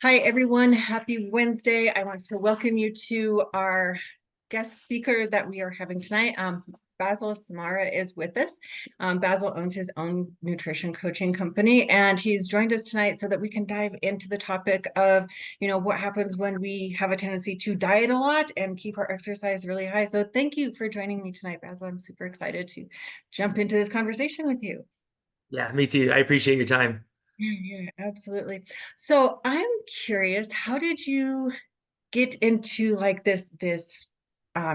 Hi, everyone. Happy Wednesday. I want to welcome you to our guest speaker that we are having tonight. Basil Samara is with us. Basil owns his own nutrition coaching company, and he's joined us tonight so that we can dive into the topic of, what happens when we have a tendency to diet a lot and keep our exercise really high. So thank you for joining me tonight, Basil. I'm super excited to jump into this conversation with you. Yeah, me too. I appreciate your time. Yeah, absolutely. So I'm curious, how did you get into like this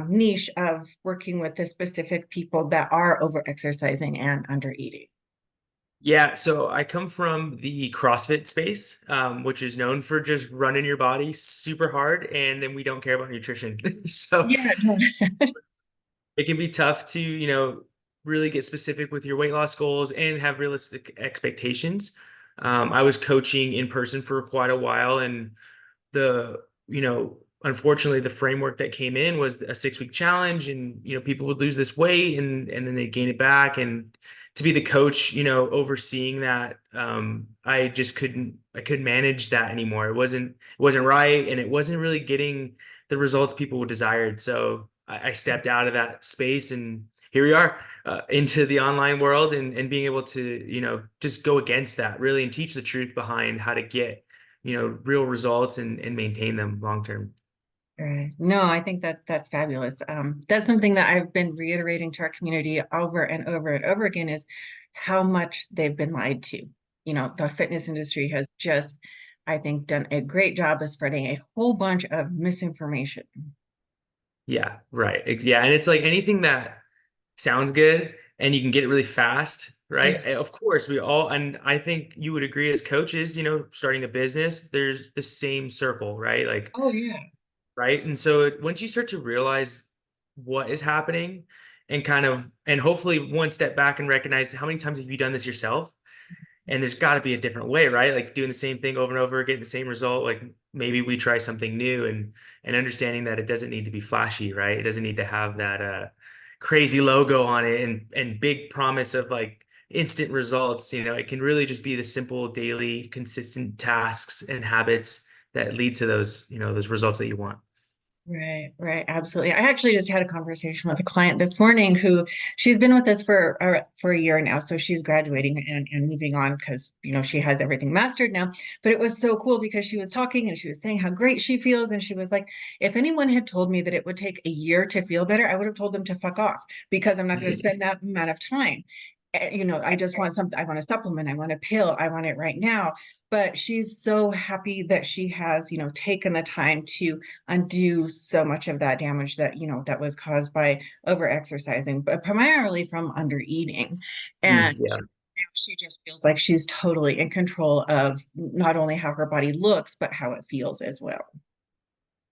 niche of working with the specific people that are over exercising and under eating? Yeah, so I come from the CrossFit space, which is known for just running your body super hard, and then we don't care about nutrition. So Yeah, no. it can be tough to, really get specific with your weight loss goals and have realistic expectations. I was coaching in person for quite a while, and unfortunately, the framework that came in was a 6 week challenge, and people would lose this weight and then they gain it back. And to be the coach, overseeing that, I couldn't manage that anymore. It wasn't right, and it wasn't really getting the results people desired. So I stepped out of that space, and here we are, into the online world, and being able to, just go against that really and teach the truth behind how to get real results and maintain them long term. Right. No, I think that that's fabulous. That's something that I've been reiterating to our community over and over and over again is how much they've been lied to. The fitness industry has just, I think, done a great job of spreading a whole bunch of misinformation. Yeah, right. Yeah, and it's like anything that sounds good and you can get it really fast, right? Yes. Of course, we all, and I think you would agree as coaches, starting a business, there's the same circle, right? Like, Oh, yeah. right? And so once you start to realize what is happening and and hopefully one step back and recognize how many times have you done this yourself? And there's got to be a different way, right? Like doing the same thing over and over, getting the same result. Like maybe we try something new, and understanding that it doesn't need to be flashy, right? It doesn't need to have that crazy logo on it and big promise of like instant results. It can really just be the simple daily consistent tasks and habits that lead to those results that you want. Right, right, absolutely. I actually just had a conversation with a client this morning who she's been with us for a year now. So she's graduating and moving on because she has everything mastered now. But it was so cool because she was talking and she was saying how great she feels. And she was like, if anyone had told me that it would take a year to feel better, I would have told them to fuck off because I'm not going to spend that amount of time. I just want something, I want a supplement, I want a pill, I want it right now. But she's so happy that she has, taken the time to undo so much of that damage that was caused by over exercising, but primarily from under eating. And Yeah. now she just feels like she's totally in control of not only how her body looks, but how it feels as well.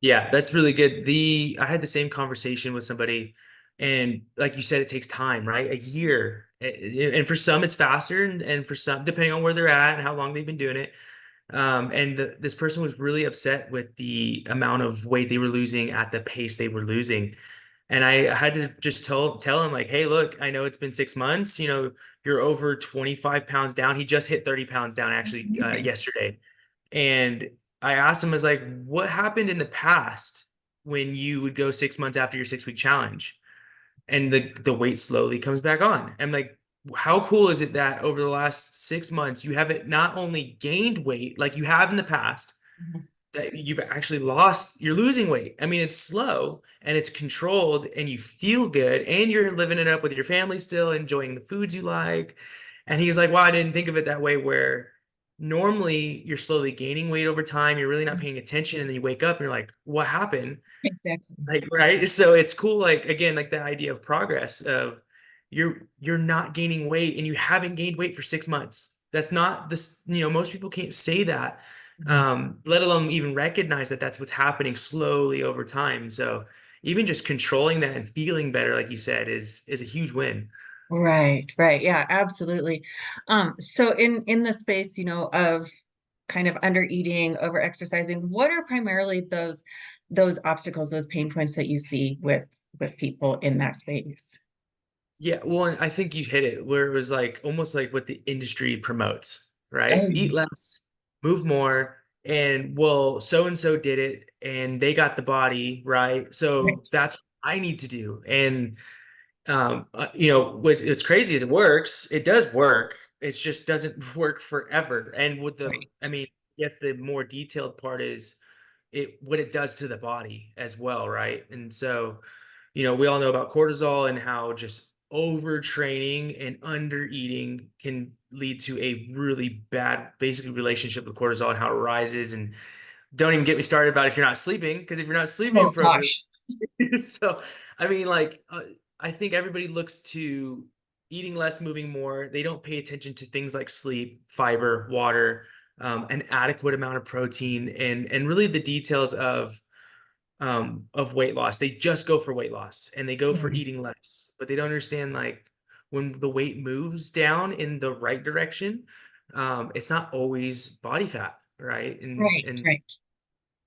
Yeah, that's really good. I had the same conversation with somebody, and like you said, it takes time, right? A year. And for some it's faster, and for some, depending on where they're at and how long they've been doing it. And this person was really upset with the amount of weight they were losing at the pace they were losing. And I had to just tell him like, hey, look, I know it's been 6 months, you're over 25 pounds down. He just hit 30 pounds down That's actually, amazing. yesterday. And I asked him, I was like, what happened in the past when you would go 6 months after your 6 week challenge and the weight slowly comes back on? I'm like, how cool is it that over the last 6 months you haven't not only gained weight like you have in the past, Mhm. that you're losing weight. I mean, it's slow and it's controlled and you feel good and you're living it up with your family still, enjoying the foods you like. And he was like, wow, I didn't think of it that way, where normally you're slowly gaining weight over time, you're really not paying attention, and then you wake up and you're like, what happened? Exactly. Like, right. So it's cool, like again, like the idea of progress of you're not gaining weight and you haven't gained weight for 6 months. That's not this, most people can't say that, Mhm. let alone even recognize that that's what's happening slowly over time. So even just controlling that and feeling better, like you said, is a huge win. Right, right. Yeah, absolutely. So in the space, of kind of under eating, over exercising, what are primarily those obstacles, those pain points that you see with people in that space? Yeah, well, and I think you hit it where it was like almost like what the industry promotes, right? Oh, Eat less, move more, and well, so and so did it and they got the body, right? So Right. that's what I need to do. And what's crazy is it works. It does work. It just doesn't work forever. And with the, Right. I mean, yes, the more detailed part is what it does to the body as well, right? And so, we all know about cortisol and how just overtraining and under eating can lead to a really bad, basically, relationship with cortisol and how it rises. And don't even get me started about if you're not sleeping, because if you're not sleeping Oh appropriately, gosh. so, I mean, I think everybody looks to eating less, moving more. They don't pay attention to things like sleep, fiber, water, an adequate amount of protein, and really the details of weight loss. They just go for weight loss and they go for Mhm. eating less, but they don't understand like when the weight moves down in the right direction, it's not always body fat, right? And Right. and Right.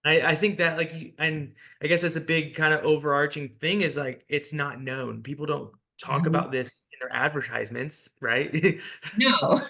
I think that like and I guess that's a big kind of overarching thing is like it's not known. People don't talk Mhm. about this in their advertisements, right? No.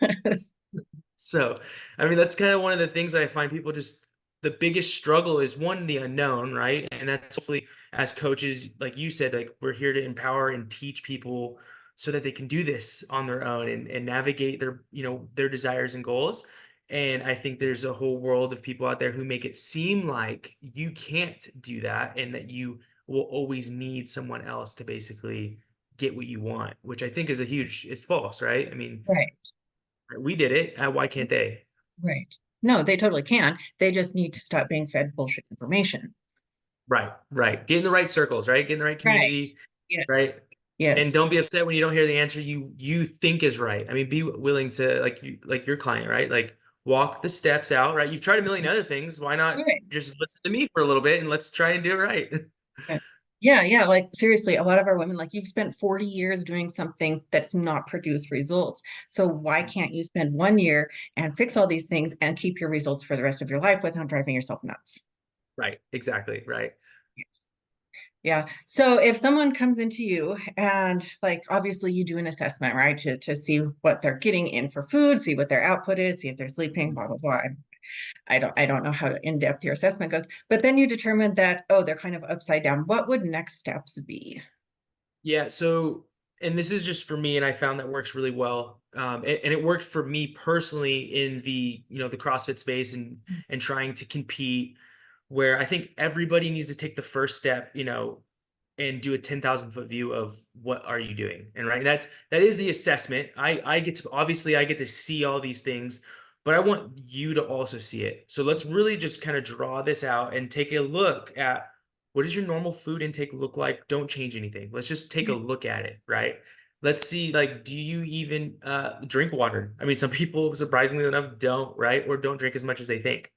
So, I mean, that's kind of one of the things I find people just the biggest struggle is one, the unknown, right? And that's hopefully as coaches, like you said, like we're here to empower and teach people so that they can do this on their own and navigate their desires and goals. And I think there's a whole world of people out there who make it seem like you can't do that and that you will always need someone else to basically get what you want, which I think is it's false, right? I mean, Right. we did it. Why can't they? Right. No, they totally can. They just need to stop being fed bullshit information. Right, right. Get in the right circles, right? Get in the right Right. community, Yes. right? And Yes. don't be upset when you don't hear the answer you think is right. I mean, be willing to like your client, right? Like walk the steps out, right? You've tried a million other things. Why not Right. just listen to me for a little bit and let's try and do it right? Yes. Yeah, yeah. Like seriously, a lot of our women, like you've spent 40 years doing something that's not produced results. So why can't you spend 1 year and fix all these things and keep your results for the rest of your life without driving yourself nuts? Right, exactly, right. Yes. Yeah. So if someone comes into you and like obviously you do an assessment, right? To see what they're getting in for food, see what their output is, see if they're sleeping, blah, blah, blah. I don't know how in-depth your assessment goes, but then you determine that, oh, they're kind of upside down. What would next steps be? Yeah, so and this is just for me, and I found that works really well. And it worked for me personally in the CrossFit space and trying to compete where I think everybody needs to take the first step, and do a 10,000 foot view of what are you doing. And right, that is the assessment. I get to see all these things, but I want you to also see it. So let's really just kind of draw this out and take a look at what does your normal food intake look like? Don't change anything. Let's just take a look at it, right? Let's see, like, do you even drink water? I mean, some people, surprisingly enough, don't, right? Or don't drink as much as they think.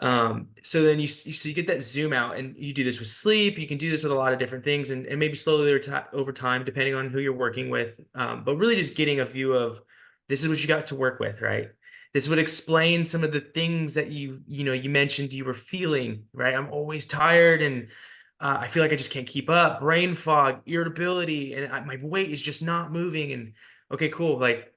So then so you get that zoom out and you do this with sleep. You can do this with a lot of different things and maybe slowly over time, depending on who you're working with. But really just getting a view of this is what you got to work with, right? This would explain some of the things that you mentioned you were feeling, right? I'm always tired and I feel like I just can't keep up, brain fog, irritability, and my weight is just not moving. And okay, cool. Like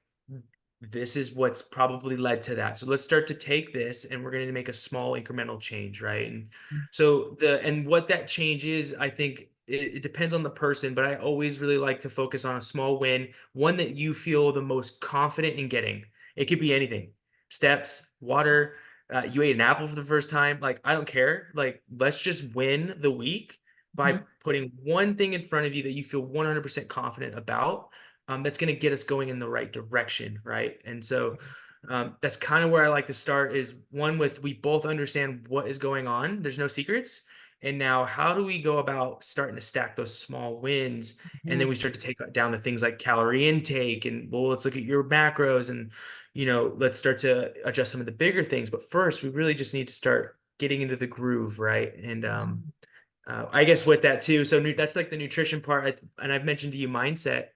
this is what's probably led to that. So let's start to take this and we're going to make a small incremental change, right? And so what that change is, I think it depends on the person, but I always really like to focus on a small win, one that you feel the most confident in getting. It could be anything. Steps, water, you ate an apple for the first time. Like, I don't care. Like, let's just win the week by Mhm. putting one thing in front of you that you feel 100% confident about, that's going to get us going in the right direction, right? And so that's kind of where I like to start is one with we both understand what is going on. There's no secrets. And now, how do we go about starting to stack those small wins? And then Mhm. we start to take down the things like calorie intake and, well, let's look at your macros and, let's start to adjust some of the bigger things. But first, we really just need to start getting into the groove, right? And I guess with that too, so that's like the nutrition part, and I've mentioned to you mindset.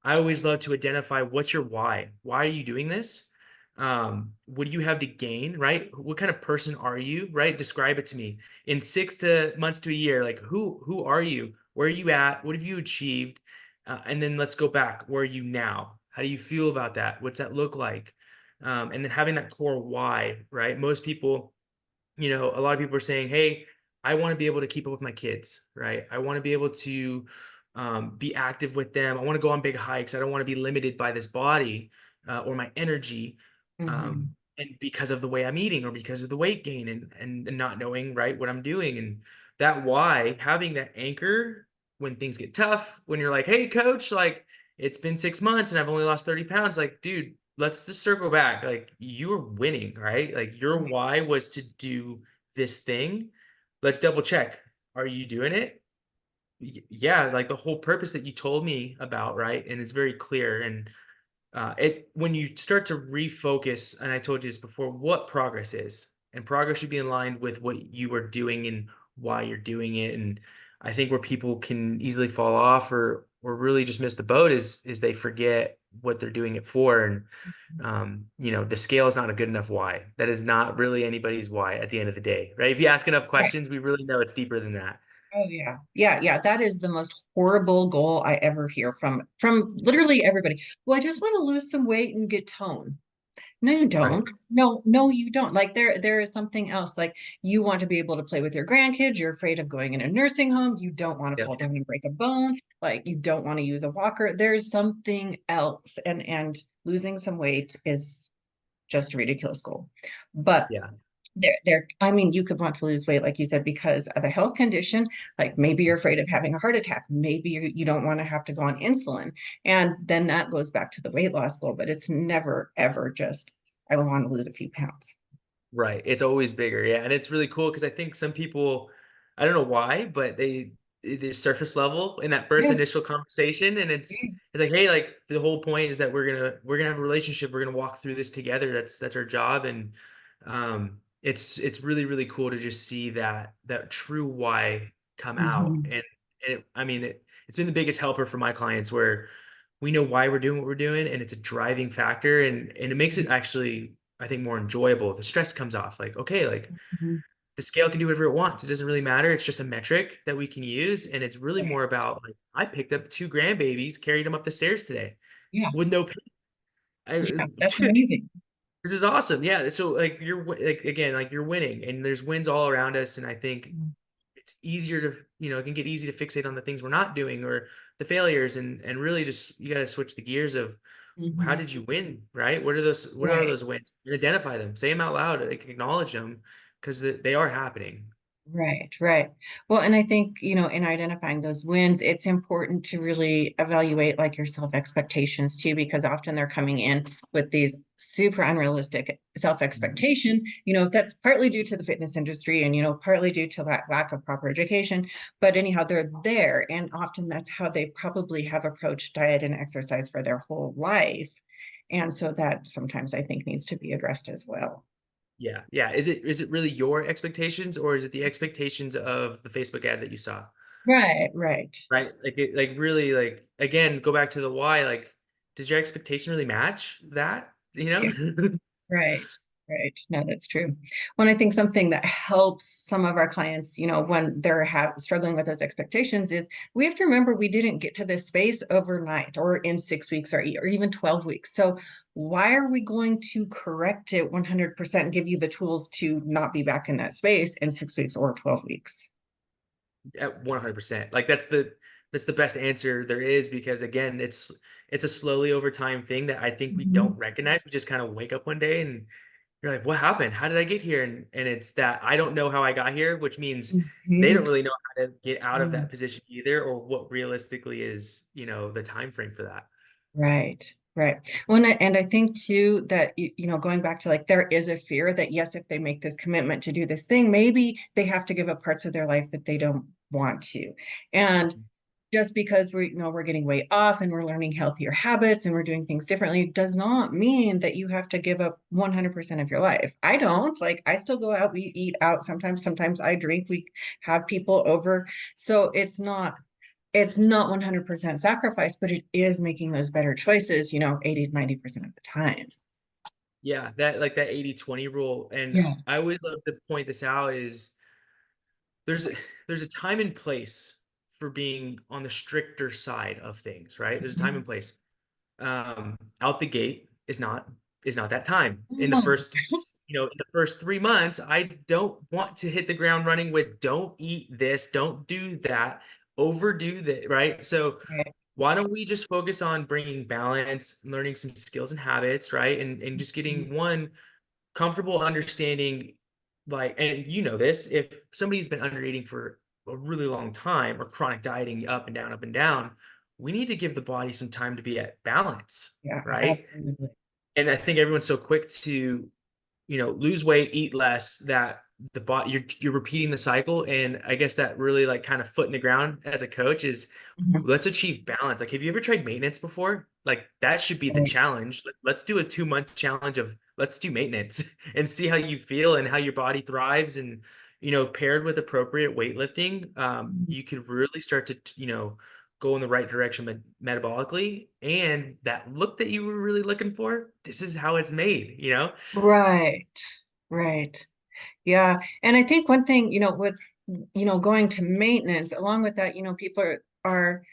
I always love to identify what's your why. Why are you doing this? What do you have to gain? Right? What kind of person are you? Right? Describe it to me in 6 months to a year. Like who are you? Where are you at? What have you achieved? And then let's go back. Where are you now? How do you feel about that? What's that look like? And then having that core why. Right? Most people a lot of people are saying, hey, I want to be able to keep up with my kids, right? I want to be able to be active with them. I want to go on big hikes. I don't want to be limited by this body or my energy. Hmm. And because of the way I'm eating or because of the weight gain and not knowing, right, what I'm doing. And that why having that anchor when things get tough, when you're like, hey, coach, like it's been 6 months and I've only lost 30 pounds. Like, dude, let's just circle back. Like you were winning, right? Like your why was to do this thing. Let's double check. Are you doing it? Yeah, like the whole purpose that you told me about, right? And it's very clear. And it when you start to refocus, and I told you this before, what progress is, and progress should be in line with what you are doing and why you're doing it. And I think where people can easily fall off or really just miss the boat is they forget what they're doing it for. And the scale is not a good enough why. That is not really anybody's why at the end of the day, right? If you ask enough Right. questions, we really know it's deeper than that. Oh yeah. Yeah, yeah. That is the most horrible goal I ever hear from literally everybody. Well, I just want to lose some weight and get tone. No, you Right. don't. No, no, you don't. Like there is something else. Like you want to be able to play with your grandkids. You're afraid of going in a nursing home. You don't want to Yep. fall down and break a bone. Like you don't want to use a walker. There's something else. And losing some weight is just a ridiculous goal. But Yeah. I mean, you could want to lose weight, like you said, because of a health condition, like maybe you're afraid of having a heart attack. Maybe you don't want to have to go on insulin. And then that goes back to the weight loss goal, but it's never, ever just, I want to lose a few pounds. Right. It's always bigger. Yeah. And it's really cool because I think some people, I don't know why, but they're surface level in that first Yeah. initial conversation. And it's like, hey, like the whole point is that we're gonna have a relationship. We're gonna walk through this together. That's our job. And it's really, really cool to just see that true why come out. Mhm. And I mean it's been the biggest helper for my clients where we know why we're doing what we're doing and it's a driving factor and it makes it actually I think more enjoyable. The stress comes off. Like, okay, like Mhm. the scale can do whatever it wants. It doesn't really matter. It's just a metric that we can use. And it's really Right. more about like I picked up two grandbabies, carried them up the stairs today Yeah. with no pain. Yeah. That's Dude, amazing. this is awesome. Yeah. So like like again, like you're winning and there's wins all around us. And I think it's easier to, it can get easy to fixate on the things we're not doing or the failures and really just you got to switch the gears of how Mhm. did you win, right? What are Right. those wins? And identify them, say them out loud, like acknowledge them because they are happening. Right, right. Well, and I think, in identifying those wins, it's important to really evaluate like your self-expectations too, because often they're coming in with these super unrealistic Mhm. self-expectations. That's partly due to the fitness industry and, partly due to that lack of proper education. But anyhow, they're there. And often that's how they probably have approached diet and exercise for their whole life. And so that sometimes I think needs to be addressed as well. Yeah, yeah. Is it really your expectations or is it the expectations of the Facebook ad that you saw? Right, right. Right? Like really like again, go back to the why. Like, does your expectation really match that? You Yeah. know? Right, right. No, that's true. When I think something that helps some of our clients, when they're struggling with those expectations is we have to remember we didn't get to this space overnight or in 6 weeks or even 12 weeks. So why are we going to correct it 100% and give you the tools to not be back in that space in 6 weeks or 12 weeks? At 100%. Like that's the best answer there is because again, it's a slowly over time thing that I think we don't Mhm. recognize. We just kind of wake up one day and you're like, "What happened? How did I get here?" And it's that I don't know how I got here, which means they don't Mhm. really know how to get out of Mm. that position either or what realistically is, the time frame for that. Right, right. And I think too that going back to like there is a fear that yes, if they make this commitment to do this thing, maybe they have to give up parts of their life that they don't want to. And just because we're getting weight off and we're learning healthier habits and we're doing things differently does not mean that you have to give up 100% of your life. I don't. Like I still go out, we eat out sometimes I drink, we have people over. So it's not 100% sacrifice, but it is making those better choices, 80 to 90% of the time. Yeah, that like that 80/20 rule. And Yeah. I always love to point this out is there's there's a time and place for being on the stricter side of things, right? There's a time Mhm. and place. Out the gate is not that time in the No. first in the first 3 months, I don't want to hit the ground running with don't eat this, don't do that, overdo that, right? So Right. why don't we just focus on bringing balance, learning some skills and habits, right? And just Mhm. getting one comfortable understanding, like, and you know this, if somebody's been under eating for a really long time or chronic dieting up and down, we need to give the body some time to be at balance, Yeah, right? absolutely. And I think everyone's so quick to, lose weight, eat less, that the body, you're repeating the cycle. And I guess that really, like, kind of foot in the ground as a coach is, Mhm. let's achieve balance. Like, have you ever tried maintenance before? Like, that should be the Right. challenge. Like, let's do a 2 month challenge of let's do maintenance and see how you feel and how your body thrives. And, paired with appropriate weightlifting, Mhm. you could really start to, go in the right direction metabolically. And that look that you were really looking for, this is how it's made. Right. Right. Yeah. And I think one thing, with, going to maintenance, along with that, people are,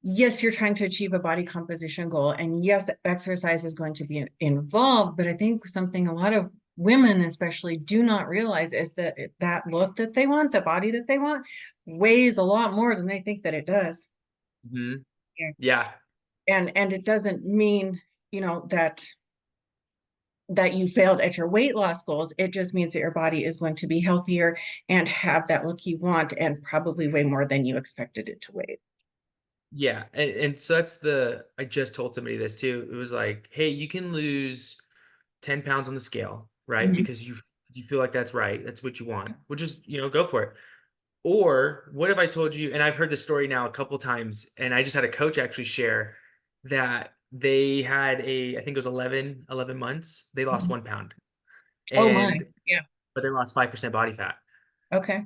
yes, you're trying to achieve a body composition goal. And yes, exercise is going to be involved. But I think something a lot of women especially do not realize is that that look that they want, the body that they want, weighs a lot more than they think that it does. Mhm. Yeah. Yeah. And it doesn't mean, that you failed at your weight loss goals. It just means that your body is going to be healthier and have that look you want and probably weigh more than you expected it to weigh. Yeah. And so I just told somebody this too. It was like, hey, you can lose 10 pounds on the scale, right? Mhm. Because you feel like that's right. That's what you want, which is, go for it. Or what if I told you, and I've heard this story now a couple times, and I just had a coach actually share that they had I think it was 11 months, they lost Mhm. 1 pound, Oh my. and, Yeah. but they lost 5% body fat. Okay.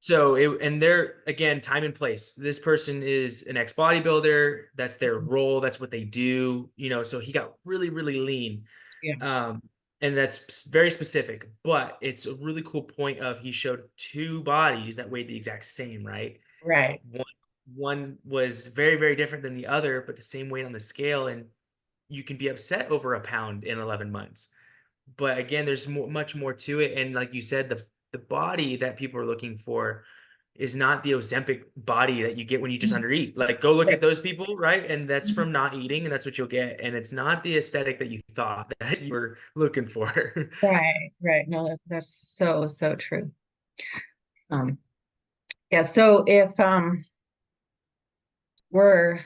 So and they're, again, time and place. This person is an ex bodybuilder. That's their Mhm. role. That's what they do. So he got really, really lean. Yeah. Um, and that's very specific, but it's a really cool point of he showed two bodies that weighed the exact same, right? Right. One, one was very, very different than the other, but the same weight on the scale. And you can be upset over a pound in 11 months. But again, there's much more to it. And like you said, the body that people are looking for is not the Ozempic body that you get when you just Mhm. undereat. Like, go look Right. at those people, right? And that's Mhm. from not eating, and that's what you'll get. And it's not the aesthetic that you thought that you were looking for. Right. Right. No, that's so, so true. Um, yeah. So if we're,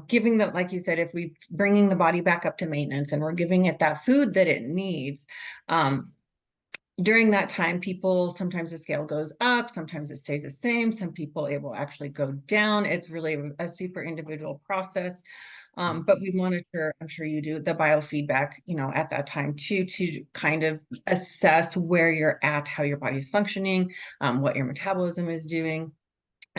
giving them, like you said, if we bringing the body back up to maintenance and we're giving it that food that it needs, um, during that time, people sometimes the scale goes up, sometimes it stays the same. Some people it will actually go down. It's really a super individual process. But we monitor, I'm sure you do, the biofeedback, at that time too, to kind of assess where you're at, how your body's functioning, what your metabolism is doing,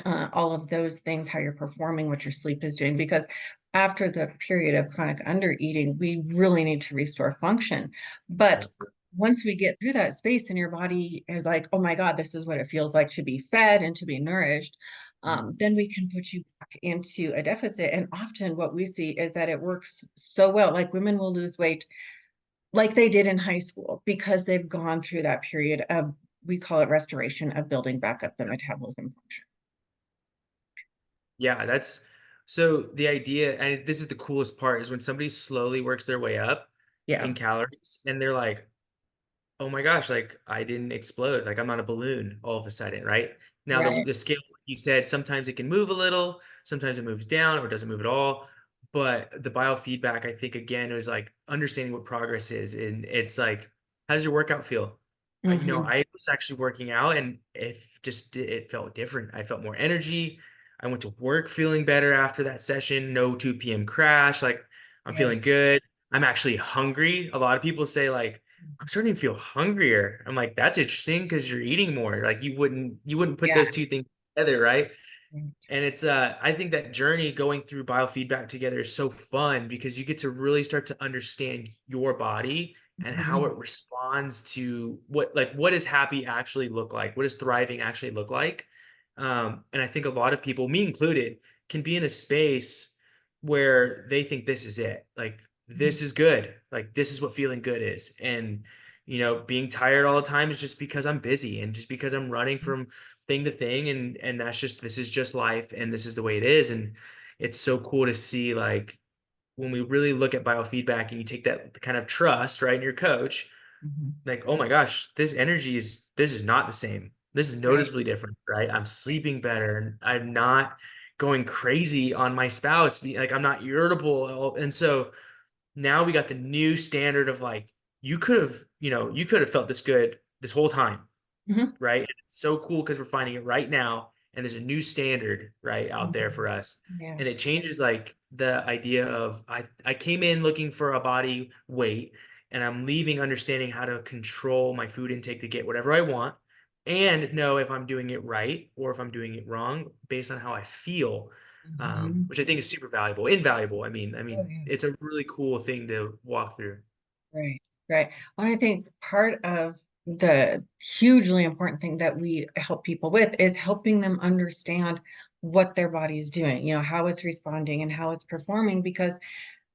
all of those things, how you're performing, what your sleep is doing, because after the period of chronic undereating, we really need to restore function. But once we get through that space and your body is like, oh my God, this is what it feels like to be fed and to be nourished, then we can put you back into a deficit. And often what we see is that it works so well. Like women will lose weight like they did in high school because they've gone through that period of, we call it restoration, of building back up the metabolism function. Yeah, that's so the idea, and this is the coolest part, is when somebody slowly works their way up Yeah. in calories and they're like, oh my gosh, like, I didn't explode. Like, I'm not a balloon all of a sudden, right? Now the Right. the scale, like you said, sometimes it can move a little, sometimes it moves down or doesn't move at all. But the biofeedback, I think, again, is like understanding what progress is. And it's like, how does your workout feel? Hmm. I was actually working out and it felt different. I felt more energy. I went to work feeling better after that session. No 2 p.m. crash. Like, I'm feeling Yes. good. I'm actually hungry. A lot of people say, like, I'm starting to feel hungrier. I'm like, that's interesting because you're eating more. Like, you wouldn't put Yeah. those two things together, right? Right. And it's I think that journey going through biofeedback together is so fun because you get to really start to understand your body and how Mhm. it responds to what does happy actually look like? What does thriving actually look like? And I think a lot of people, me included, can be in a space where they think this is it. Like, Mhm. this is good. Like, this is what feeling good is. And being tired all the time is just because I'm busy and just because I'm running from thing to thing. And this is just life and this is the way it is. And it's so cool to see like when we really look at biofeedback and you take that kind of trust, right, in your coach, Mhm. like, oh my gosh, this is not the same. This is Right. noticeably different, right? I'm sleeping better and I'm not going crazy on my spouse. Like I'm not irritable. And so now we got the new standard of like, you could have felt this good this whole time, Mhm. right? And it's so cool because we're finding it right now, and there's a new standard right out there Mhm. for us, Yeah. and it changes like the idea of I came in looking for a body weight, and I'm leaving understanding how to control my food intake to get whatever I want, and know if I'm doing it right or if I'm doing it wrong based on how I feel, Mhm. which I think is super valuable, invaluable. Oh, I mean, yeah. it's a really cool thing to walk through. Right, right. Well, I think part of the hugely important thing that we help people with is helping them understand what their body is doing, how it's responding and how it's performing, because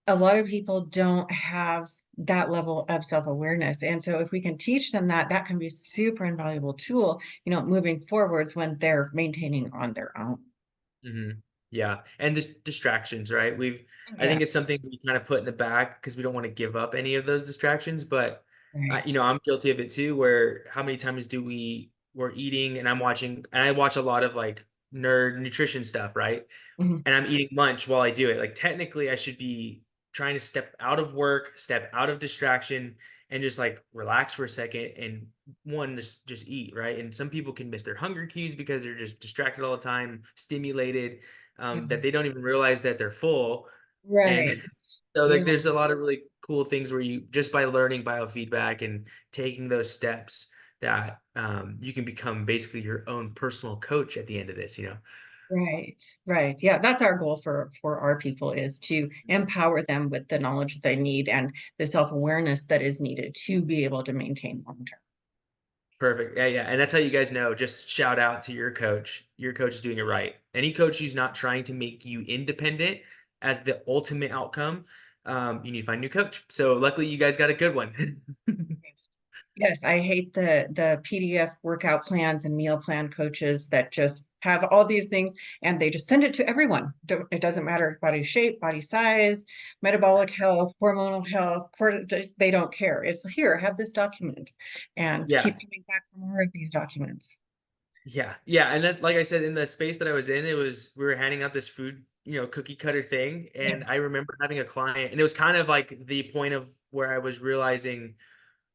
a lot of people don't have that level of self-awareness. And so if we can teach them that, that can be super invaluable tool, moving forwards when they're maintaining on their own. Hmm. Yeah, and distractions, right? Oh, I yeah. think it's something we kind of put in the back because we don't want to give up any of those distractions. But Right. I'm guilty of it too. Where how many times we're eating and I watch a lot of like nerd nutrition stuff, right? Mhm. And I'm eating lunch while I do it. Like technically, I should be trying to step out of work, step out of distraction, and just like relax for a second and just eat, right? And some people can miss their hunger cues because they're just distracted all the time, stimulated, that Mhm. they don't even realize that they're full. And Right. so like Yeah. there's a lot of really cool things where you just by learning biofeedback and taking those steps that you can become basically your own personal coach at the end of this. Right, right. Yeah, that's our goal for our people, is to empower them with the knowledge they need and the self-awareness that is needed to be able to maintain long term. Perfect. Yeah, yeah. And that's how you guys know. Just shout out to your coach. Your coach is doing it right. Any coach who's not trying to make you independent as the ultimate outcome, you need to find a new coach. So luckily, you guys got a good one. Yes. Yes, I hate the PDF workout plans and meal plan coaches that just have all these things and they just send it to everyone. It doesn't matter body shape, body size, metabolic health, hormonal health, they don't care. It's here, have this document and keep Yeah. coming back for more of these documents. Yeah. Yeah. And that, like I said, in the space that I was in, we were handing out this food, cookie cutter thing. Yeah. And I remember having a client, and it was kind of like the point of where I was realizing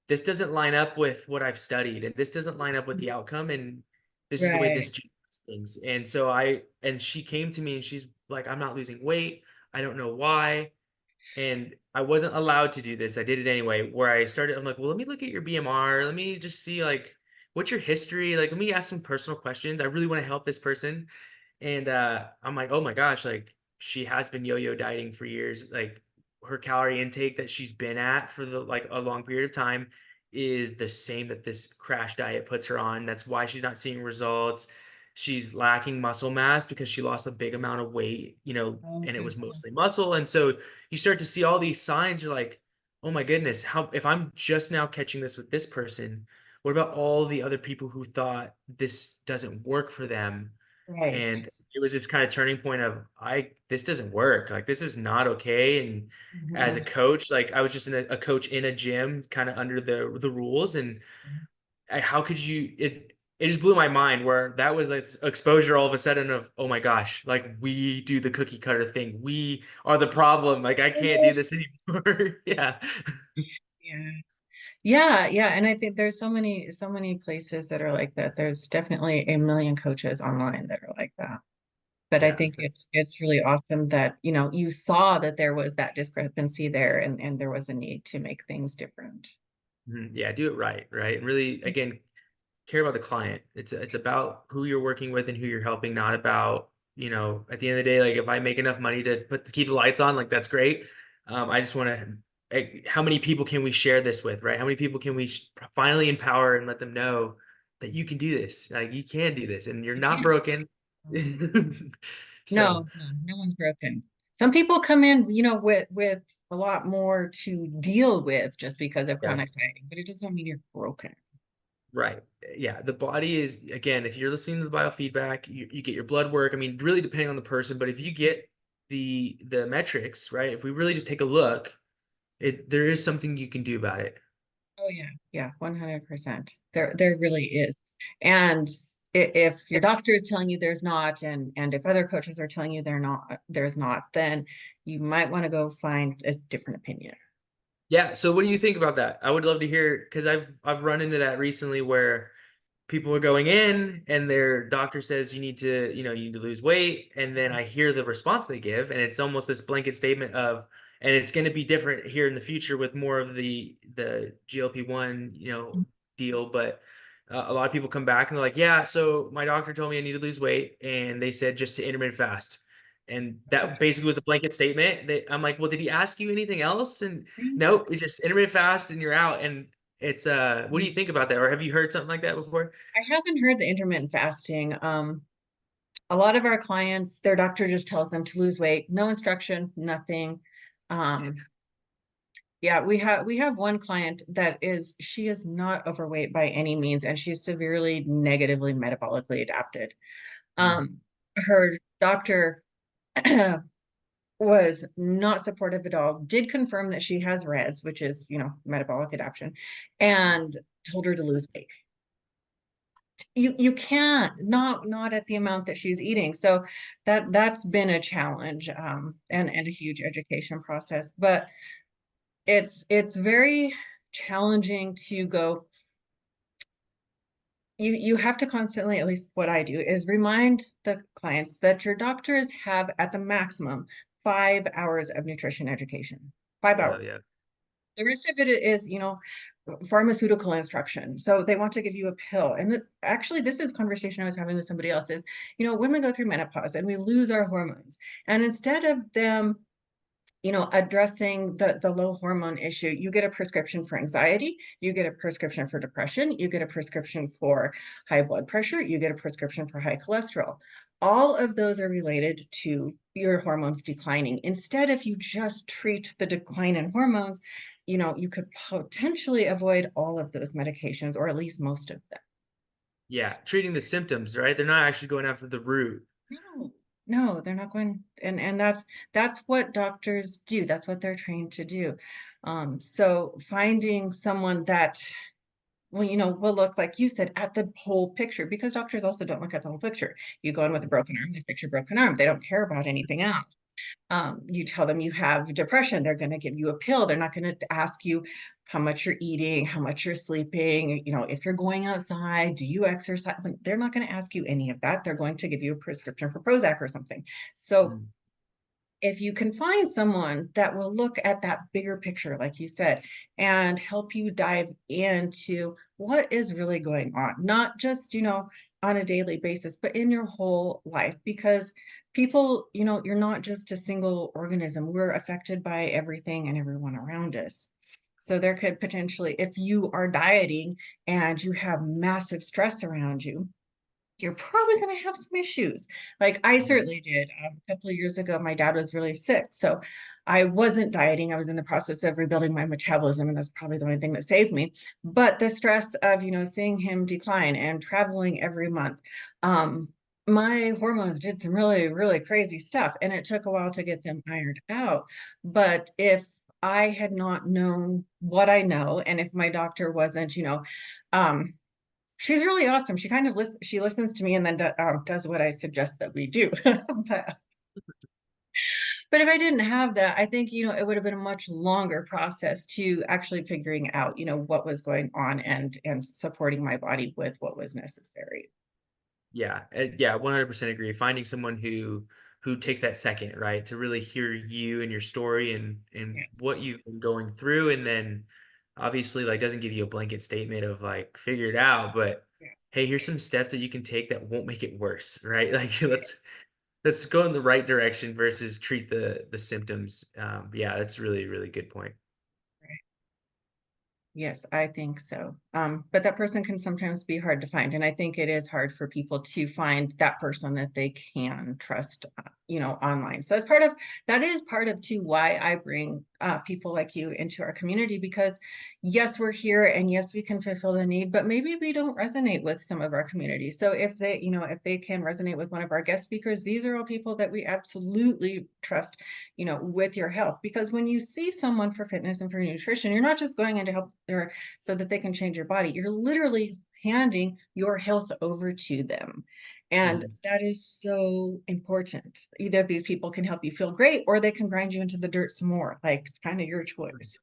this doesn't line up with what I've studied, and this doesn't line up with the outcome, and this is the way this Right. changes things. And so and she came to me and she's like, I'm not losing weight. I don't know why. And I wasn't allowed to do this. I did it anyway, where I'm like, well, let me look at your BMR. Let me just see like what's your history? Like, let me ask some personal questions. I really want to help this person. And I'm like, oh my gosh, like she has been yo-yo dieting for years. Like her calorie intake that she's been at for the like a long period of time is the same that this crash diet puts her on. That's why she's not seeing results. She's lacking muscle mass because she lost a big amount of weight, and it Okay. was mostly muscle. And so you start to see all these signs. You're like, oh my goodness, how if I'm just now catching this with this person, what about all the other people who thought this doesn't work for them? Right. And it was this kind of turning point of this doesn't work, like this is not okay. And as a Mhm. coach, like I was just a coach in a gym kind of under the rules. And how could you it just blew my mind where that was like exposure all of a sudden of, oh my gosh, like we do the cookie cutter thing, we are the problem, like I can't do this anymore. Yeah. Yeah. Yeah, yeah. And I think there's so many places that are like that. There's definitely a million coaches online that are like that. But I Yeah. think it's really awesome that, you saw that there was that discrepancy there and there was a need to make things different. Mhm. Yeah, do it right, right, and really again Yes. care about the client. It's about who you're working with and who you're helping, not about, at the end of the day, like if I make enough money to keep the lights on, like that's great. I just want to, like, how many people can we share this with, right? How many people can we finally empower and let them know that you can do this, like you can do this, and you're You not can. broken. So, No, no, no one's broken. Some people come in, with a lot more to deal with just because of Yeah. chronic dieting, but it doesn't mean you're broken. Right. Yeah. The body is, again, if you're listening to the biofeedback, you get your blood work. I mean, really depending on the person, but if you get the metrics, right? If we really just take a look, there is something you can do about it. Oh yeah, yeah, 100%. There really is. And if your doctor is telling you there's not, and if other coaches are telling you there's not, then you might want to go find a different opinion. Yeah. So what do you think about that? I would love to hear because I've run into that recently where people are going in and their doctor says you need to lose weight, and then I hear the response they give, and it's almost this blanket statement of, and it's going to be different here in the future with more of the GLP-1 deal, but a lot of people come back and they're like, yeah, so my doctor told me I need to lose weight, and they said just to intermittent fast, and that basically was the blanket statement. I'm like, well, did he ask you anything else? And nope, it's just intermittent fast and you're out. And it's what do you think about that? Or have you heard something like that before? I haven't heard the intermittent fasting. A lot of our clients, their doctor just tells them to lose weight, no instruction, nothing. Yeah. Um, yeah, we have one client that she is not overweight by any means, and she's severely negatively metabolically adapted. Mm. Her doctor was not supportive at all, did confirm that she has REDS, which is, metabolic adaptation, and told her to lose weight. You can't, not at the amount that she's eating. So that's been a challenge, and a huge education process. But it's very challenging to go. You have to constantly, at least what I do, is remind the clients that your doctors have at the maximum 5 hours of nutrition education. Five Yeah, hours. yeah. The rest of it is, pharmaceutical instruction. So they want to give you a pill. And actually, this is conversation I was having with somebody else is, women go through menopause and we lose our hormones. And instead of them, addressing the low hormone issue, you get a prescription for anxiety, you get a prescription for depression, you get a prescription for high blood pressure, you get a prescription for high cholesterol. All of those are related to your hormones declining. Instead, if you just treat the decline in hormones, you could potentially avoid all of those medications, or at least most of them. Yeah. Treating the symptoms, right? They're not actually going after the root. No, no, they're not going, and that's what doctors do. That's what they're trained to do. So finding someone that, well, will look, like you said, at the whole picture, because doctors also don't look at the whole picture. You go in with a broken arm, they fix your broken arm. They don't care about anything else. You tell them you have depression, they're going to give you a pill. They're not going to ask you how much you're eating, how much you're sleeping, if you're going outside, do you exercise? They're not going to ask you any of that. They're going to give you a prescription for Prozac or something. So Mm. if you can find someone that will look at that bigger picture, like you said, and help you dive into what is really going on, not just, on a daily basis, but in your whole life, because people, you're not just a single organism. We're affected by everything and everyone around us. So there could potentially, if you are dieting and you have massive stress around you, you're probably going to have some issues. Like I Mhm. certainly did. A couple of years ago, my dad was really sick. So I wasn't dieting. I was in the process of rebuilding my metabolism, and that's probably the only thing that saved me. But the stress of, seeing him decline and traveling every month, my hormones did some really, really crazy stuff. And it took a while to get them ironed out. But if I had not known what I know, and if my doctor wasn't, um, she's really awesome. She kind of she listens to me and then does what I suggest that we do. But if I didn't have that, I think, it would have been a much longer process to actually figuring out, what was going on and supporting my body with what was necessary. Yeah. Yeah, 100% agree. Finding someone who takes that second, right, to really hear you and your story and Yes. what you've been going through, and then obviously like doesn't give you a blanket statement of like figure it out, but Yeah. hey, here's some steps that you can take that won't make it worse, right? Like let's go in the right direction versus treat the symptoms. Yeah, that's really, really good point. Right. Yes, I think so. But that person can sometimes be hard to find. And I think it is hard for people to find that person that they can trust, online. So that is part of too why I bring people like you into our community, because yes, we're here and yes, we can fulfill the need, but maybe we don't resonate with some of our community. So if they, if they can resonate with one of our guest speakers, these are all people that we absolutely trust, with your health. Because when you see someone for fitness and for nutrition, you're not just going in to help their so that they can change your body. You're literally handing your health over to them. And Mhm. that is so important. Either these people can help you feel great or they can grind you into the dirt some more. Like, it's kind of your choice.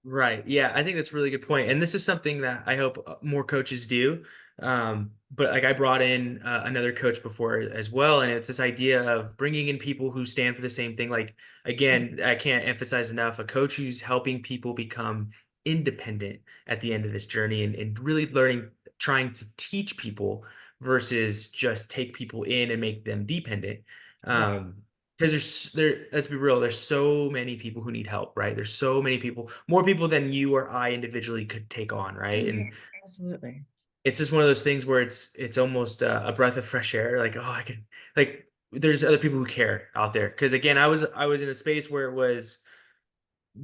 Right. Yeah, I think that's a really good point. And this is something that I hope more coaches do. But like I brought in another coach before as well, and it's this idea of bringing in people who stand for the same thing. Like again, I can't emphasize enough a coach who's helping people become independent at the end of this journey, and really learning, trying to teach people versus just take people in and make them dependent. Right. Um, because let's be real, there's so many people who need help, right? There's so many people, more people than you or I individually could take on, Oh, right? yeah, And absolutely. it's just one of those things where it's almost a breath of fresh air. Like, oh, I can, like, there's other people who care out there. Because again, I was in a space where it was,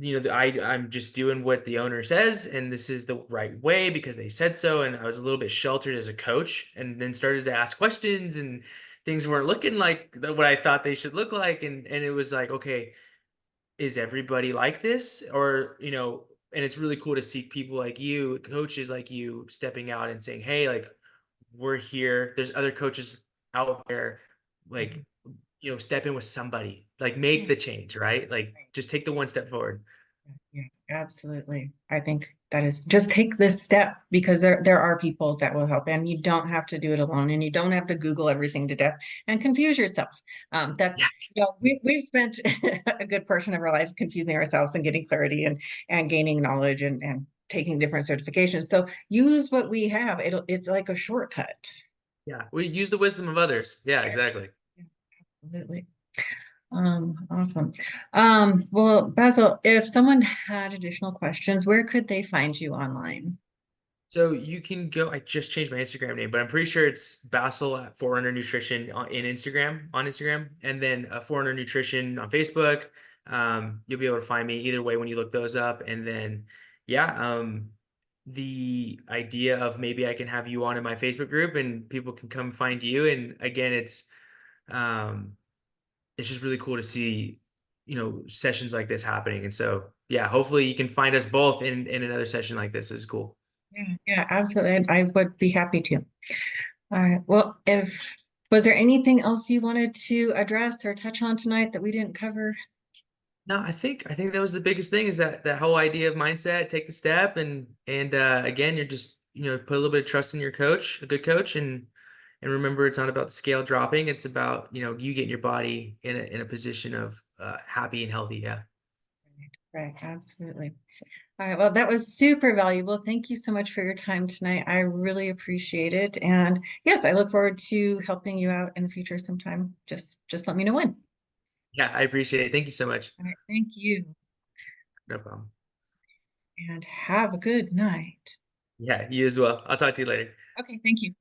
I'm just doing what the owner says, and this is the right way because they said so. And I was a little bit sheltered as a coach, and then started to ask questions, and things weren't looking like what I thought they should look like. And it was like, okay, is everybody like this? Or, and it's really cool to see people like you, coaches like you, stepping out and saying, hey, like, we're here. There's other coaches out there, Mhm. like, step in with somebody, like make Yeah. the change, right? Like Right. just take the one step forward. Yeah, absolutely. I think that is just take this step, because there are people that will help, and you don't have to do it alone, and you don't have to Google everything to death and confuse yourself. That's Yeah. we've spent a good portion of our life confusing ourselves and getting clarity and gaining knowledge and taking different certifications. So use what we have. It's like a shortcut. Yeah. We use the wisdom of others. Yeah, Yes. exactly. Yeah, absolutely. Awesome. Well, Basil, if someone had additional questions, where could they find you online? So you can go. I just changed my Instagram name, but I'm pretty sure it's Basil at 400 Nutrition on Instagram, and then 400 Nutrition on Facebook. You'll be able to find me either way when you look those up. And then, yeah, the idea of maybe I can have you on in my Facebook group, and people can come find you. And again, um, it's just really cool to see, sessions like this happening. And so, yeah, hopefully you can find us both in another session like this. This is cool. Yeah, yeah, absolutely. I would be happy to. All right. Well, if was there anything else you wanted to address or touch on tonight that we didn't cover? No, I think that was the biggest thing, is that whole idea of mindset, take the step, and again, you're just, put a little bit of trust in your coach, a good coach, and remember, it's not about the scale dropping. It's about, you getting your body in a position of happy and healthy. Yeah. Right, absolutely. All right. Well, that was super valuable. Thank you so much for your time tonight. I really appreciate it. And yes, I look forward to helping you out in the future sometime. Just let me know when. Yeah, I appreciate it. Thank you so much. All right. Thank you. No problem. And have a good night. Yeah, you as well. I'll talk to you later. Okay, thank you.